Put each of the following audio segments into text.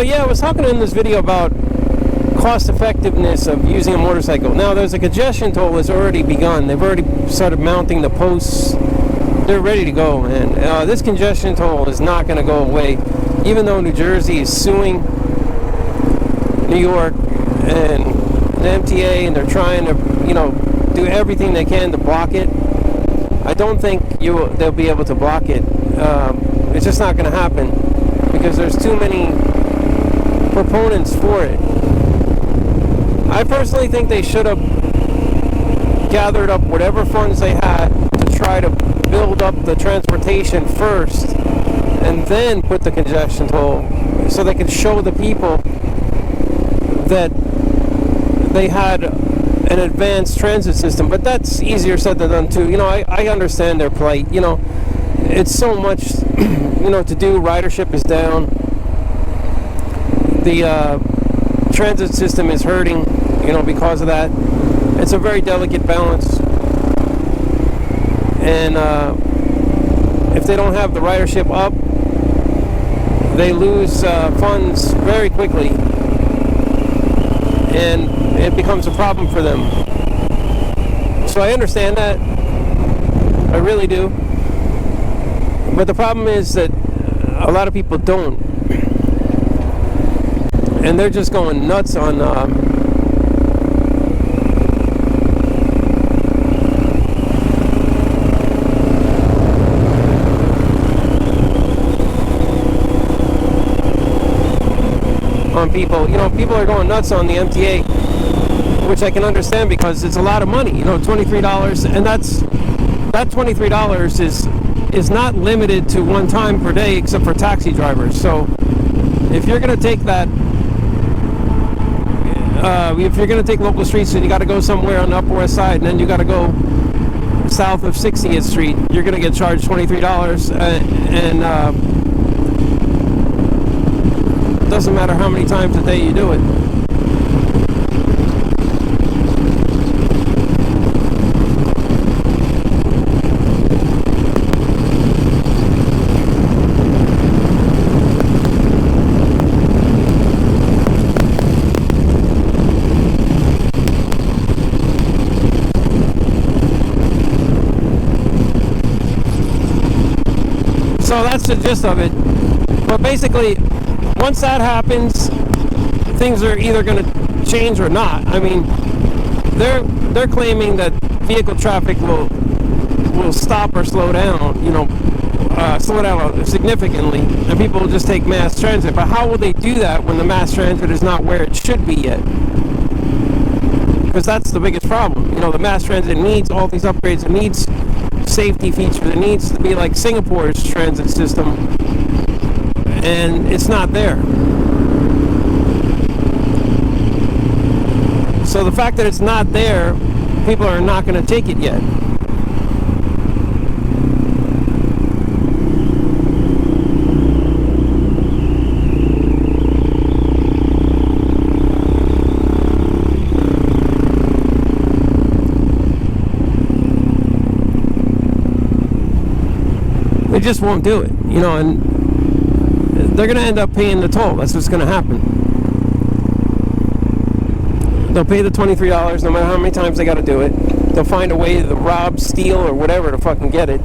yeah, I was talking in this video about cost effectiveness of using a motorcycle. Now, there's a congestion toll that's already begun. They've already started mounting the posts. They're ready to go, man. This congestion toll is not going to go away, even though New Jersey is suing New York and the MTA, and they're trying to, do everything they can to block it. I don't think they'll be able to block it. It's just not going to happen because there's too many proponents for it. I personally think they should have gathered up whatever funds they had to try to build up the transportation first and then put the congestion toll so they could show the people that they had an advanced transit system. But that's easier said than done too. I understand their plight. It's so much to do. Ridership is down. The transit system is hurting, because of that. It's a very delicate balance. And if they don't have the ridership up, they lose funds very quickly. And it becomes a problem for them. So I understand that. I really do. But the problem is that a lot of people don't. And they're just going nuts on people. People are going nuts on the MTA, which I can understand because it's a lot of money. $23, and that $23 is not limited to one time per day, except for taxi drivers. So if you're going to take that, if you're going to take local streets and you got to go somewhere on the Upper West Side, and then you got to go south of 60th Street, you're going to get charged $23, and it doesn't matter how many times a day you do it. So that's the gist of it. But basically, once that happens, things are either going to change or not. I mean, they're claiming that vehicle traffic will stop or slow down, slow down significantly, and people will just take mass transit. But how will they do that when the mass transit is not where it should be yet? Because that's the biggest problem. The mass transit needs all these upgrades. It needs safety features. It needs to be like Singapore's transit system, and it's not there. So the fact that it's not there, people are not going to take it yet. They just won't do it, and they're going to end up paying the toll. That's what's going to happen. They'll pay the $23 no matter how many times they got to do it. They'll find a way to rob, steal, or whatever to fucking get it,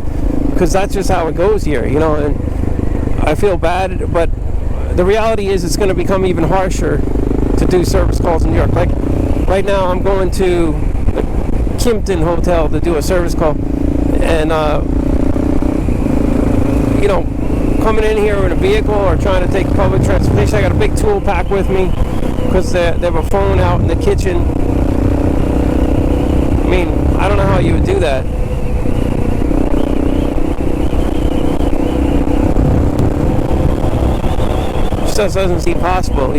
because that's just how it goes here, and I feel bad, but the reality is it's going to become even harsher to do service calls in New York. Like right now, I'm going to the Kimpton Hotel to do a service call, and coming in here in a vehicle or trying to take public transportation, I got a big tool pack with me because they have a phone out in the kitchen. I mean, I don't know how you would do that. It just doesn't seem possible,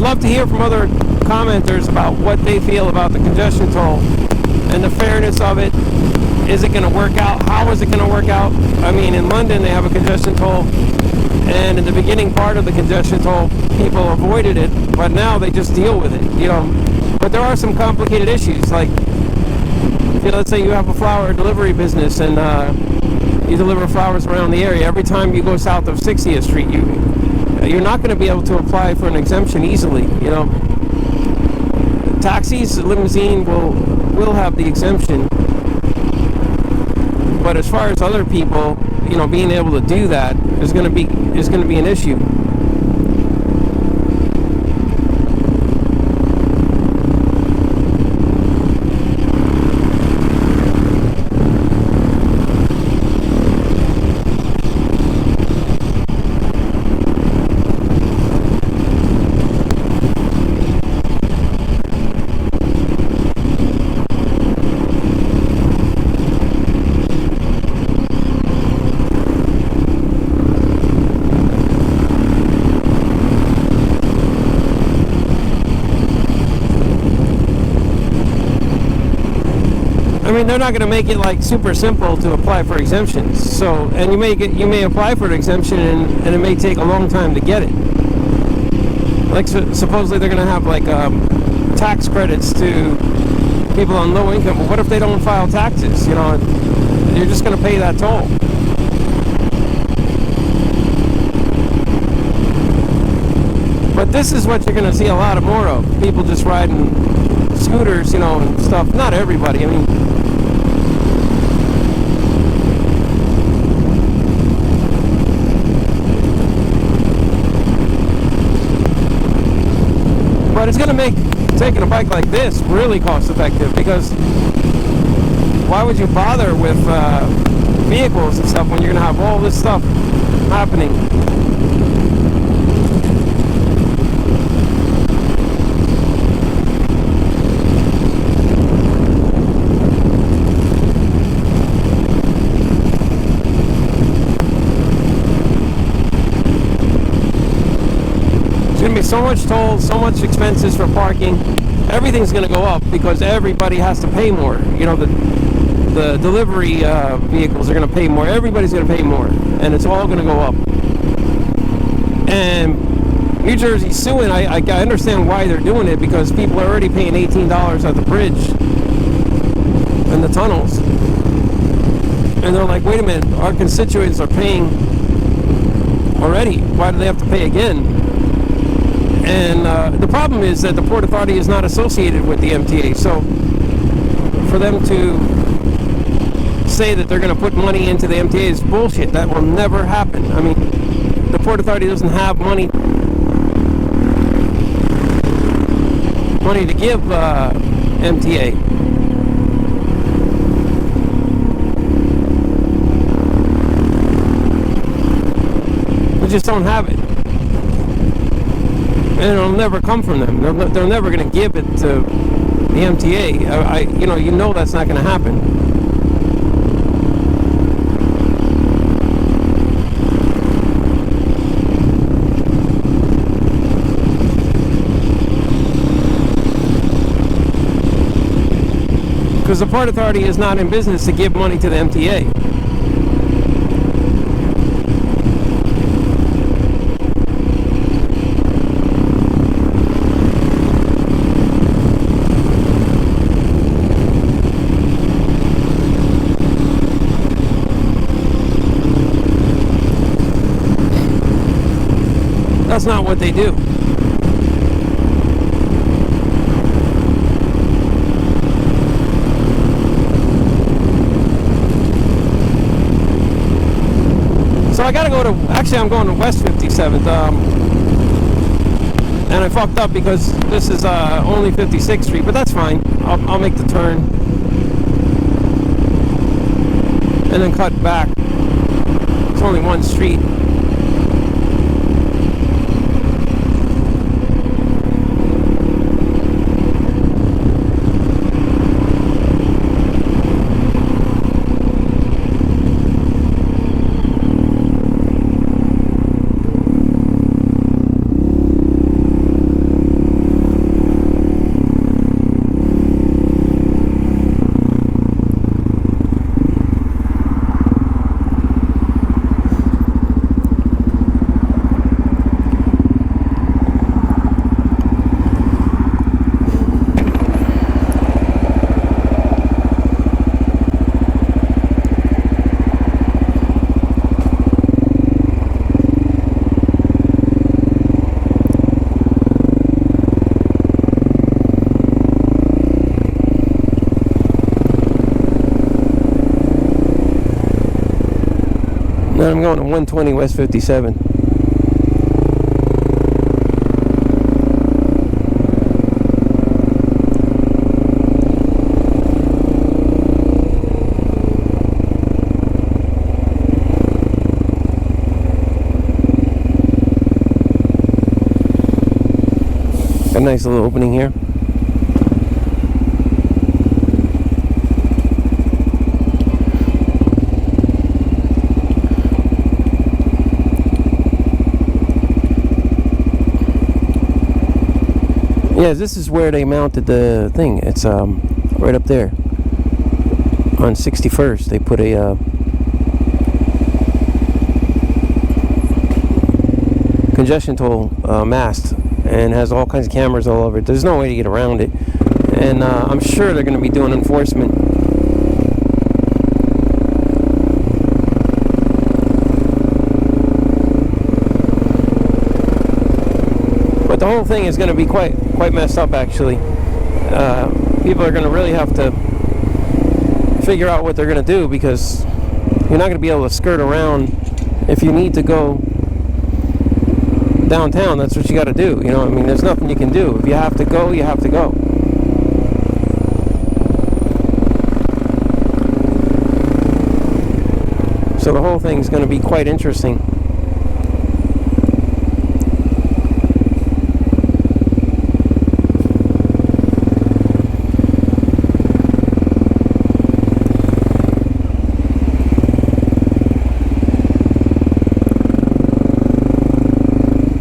love to hear from other commenters about what they feel about the congestion toll and the fairness of it. Is it going to work out? How is it going to work out? I mean, in London they have a congestion toll, and in the beginning part of the congestion toll, people avoided it, but now they just deal with it, you know. But there are some complicated issues, like, you know, let's say you have a flower delivery business and you deliver flowers around the area. Every time you go south of 60th Street, you're not going to be able to apply for an exemption easily, you know. Taxis, limousine will have the exemption, but as far as other people, you know, being able to do that is going to be an issue. I mean, they're not going to make it like super simple to apply for exemptions. So, and you may apply for an exemption and it may take a long time to get it. Like supposedly they're going to have like tax credits to people on low income. But what if they don't file taxes? You know, you're just going to pay that toll. But this is what you're going to see a lot more of. People just riding scooters, you know, and stuff. Not everybody. I mean, but it's going to make taking a bike like this really cost effective, because why would you bother with vehicles and stuff when you're going to have all this stuff happening? So much toll, so much expenses for parking. Everything's going to go up because everybody has to pay more. You know, the delivery vehicles are going to pay more. Everybody's going to pay more, and it's all going to go up. And New Jersey's suing. I understand why they're doing it, because people are already paying $18 at the bridge and the tunnels, and they're like, wait a minute, our constituents are paying already. Why do they have to pay again? And the problem is that the Port Authority is not associated with the MTA, so for them to say that they're going to put money into the MTA is bullshit. That will never happen. I mean, the Port Authority doesn't have money to give MTA. We just don't have it. And it'll never come from them. They're never going to give it to the MTA. You know that's not going to happen. Because the Port Authority is not in business to give money to the MTA. That's not what they do. So I gotta go to, actually I'm going to West 57th, and I fucked up because this is only 56th Street, but that's fine. I'll make the turn and then cut back. It's only one street. Then I'm going to 120 West 57. A nice little opening here. Yeah, this is where they mounted the thing. It's right up there on 61st. They put a congestion toll mast, and has all kinds of cameras all over it. There's no way to get around it, and I'm sure they're going to be doing enforcement. But the whole thing is going to be quite messed up, actually. People are going to really have to figure out what they're going to do, because you're not going to be able to skirt around. If you need to go downtown, that's what you got to do. You know, I mean, there's nothing you can do. If you have to go, you have to go. So the whole thing's going to be quite interesting.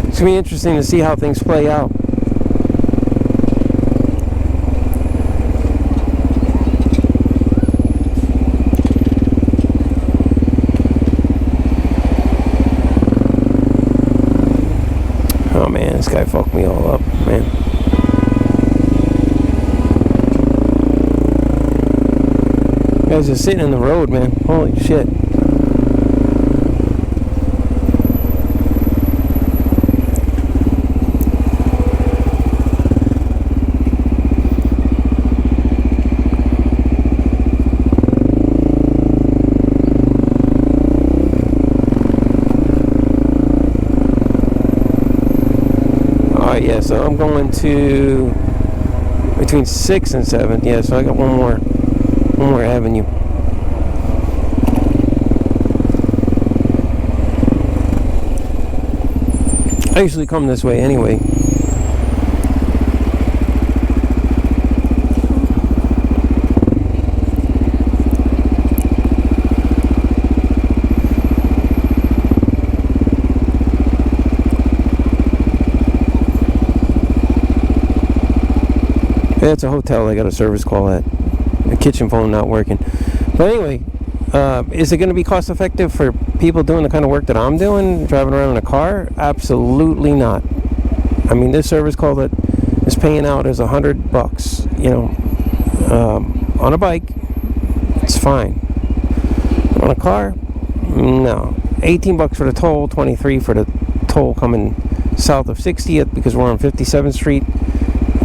It's going to be interesting to see how things play out. Oh man, this guy fucked me all up, man. Guys just sitting in the road, man. Holy shit. Yeah, so I'm going to between 6th and 7th. Yeah, so I got one more avenue. I usually come this way anyway. Yeah, it's a hotel. I got a service call at. The kitchen phone not working. But anyway, is it going to be cost effective for people doing the kind of work that I'm doing, driving around in a car? Absolutely not. I mean, this service call that is paying out is $100. You know, on a bike, it's fine. On a car, no. $18 for the toll, $23 for the toll coming south of 60th because we're on 57th Street.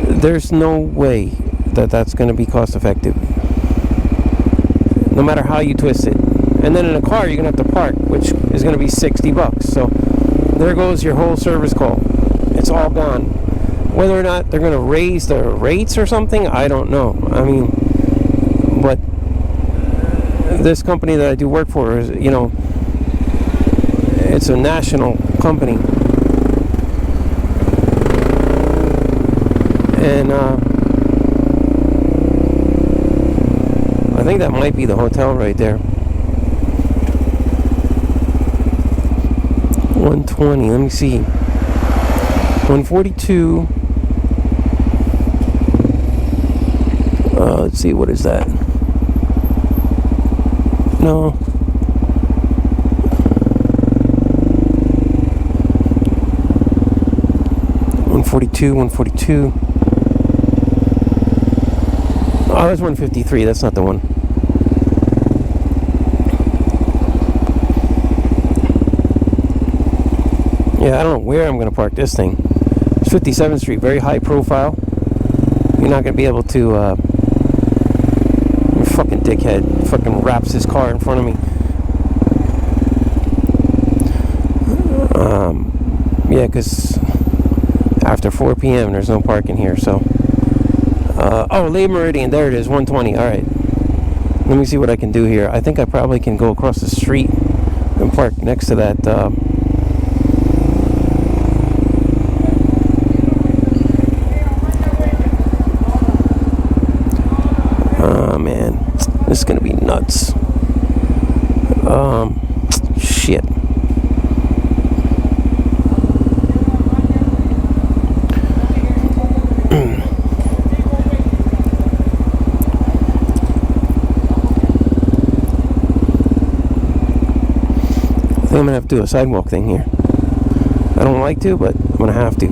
There's no way that that's going to be cost effective, no matter how you twist it. And then in a car, you're going to have to park, which is going to be $60. So there goes your whole service call. It's all gone. Whether or not they're going to raise the rates or something, I don't know. I mean, but this company that I do work for is, you know, it's a national company. And I think that might be the hotel right there. 120, let me see. 142. Let's see, what is that? No. 142. Oh, that's 153. That's not the one. Yeah, I don't know where I'm going to park this thing. It's 57th Street, very high profile. You're not going to be able to... fucking dickhead fucking wraps his car in front of me. Yeah, because after 4 p.m. there's no parking here. So, oh, late meridian. There it is, 120. All right. Let me see what I can do here. I think I probably can go across the street and park next to that. Oh man, this is gonna be nuts. Shit. I think I'm gonna have to do a sidewalk thing here. I don't like to, but I'm gonna have to.